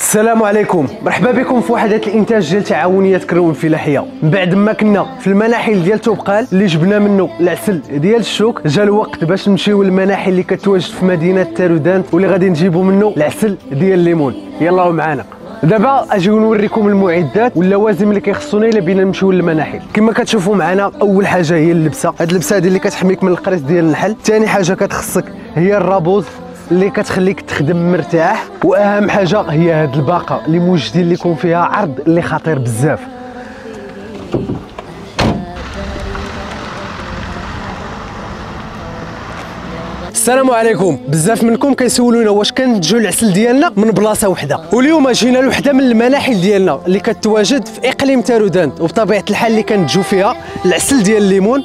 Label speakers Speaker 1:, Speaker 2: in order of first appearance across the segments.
Speaker 1: السلام عليكم، مرحبا بكم في وحدة الانتاج ديال تعاونية كرون الفلاحية. من بعد ما كنا في المناحل ديال توبقال اللي جبنا منه العسل ديال الشوك، جا الوقت باش نمشيو للمناحل اللي كتواجد في مدينة تارودانت واللي غادي نجيبو منه العسل ديال الليمون. يلا معانا. دابا اجيو نوريكم المعدات واللوازم اللي كيخصونا الا بينا نمشيو للمناحل. كما كتشوفوا معنا اول حاجه هي اللبسه، هاد اللبسه هذه اللي كتحميك من القريص ديال النحل. ثاني حاجه كتخصك هي الرابوز اللي كتخليك تخدم مرتاح، واهم حاجه هي هاد الباقه اللي موجدين لكم فيها عرض اللي خطير بزاف. السلام عليكم. بزاف منكم كيسولونا واش كنتجو العسل ديالنا من بلاصه وحده، واليوم جينا لوحده من المناحل ديالنا اللي كتواجد في اقليم تارودانت، وبطبيعه الحال اللي كنتجو فيها العسل ديال الليمون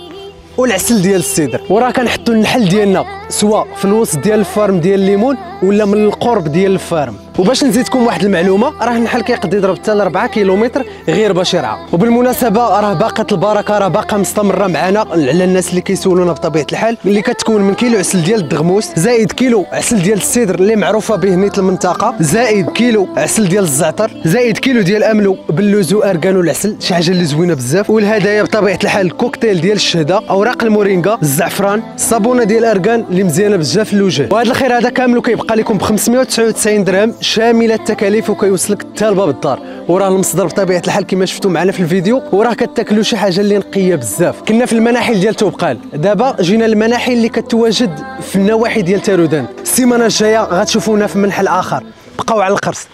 Speaker 1: والعسل ديال السيدر. وراه كنحطوا النحل ديالنا سواء في الوسط ديال الفارم ديال الليمون ولا من القرب ديال الفارم. وباش نزيدكم واحد المعلومه، راه النحل كيقدر يضرب حتى ل 4 كيلومتر غير باش يرعى. وبالمناسبه راه باقه البركه راه باقه مستمره معنا على الناس اللي كيسولونا بطبيعه الحال، اللي كتكون من كيلو عسل ديال الدغموس، زائد كيلو عسل ديال السيدر اللي معروفه به نيت المنطقه، زائد كيلو عسل ديال الزعتر، زائد كيلو ديال املو باللوز واركان والعسل، شي حاجه اللي زوينه بزاف. والهدايا بطبيعه الحال كوكتيل ديال الشهده، اوراق المورينغا، الزعفران، الصابونه ديال اركان اللي مزيانه بزاف في الوجه. وهذا الخير هذا كامل كيبقى لكم ب 599 درهم شامله التكاليف، وكيوصلك حتى لباب الدار. وراه المصدر بطبيعه الحال كما شفتوا معنا في الفيديو، وراه كتاكلوا شي حاجه اللي نقيه بزاف. كنا في المناحل ديال توبقال، دابا جينا للمناحل اللي كتواجد في النواحي ديال تارودانت. السيمانه الجايه غتشوفونا في منحل اخر، بقاو على القرص.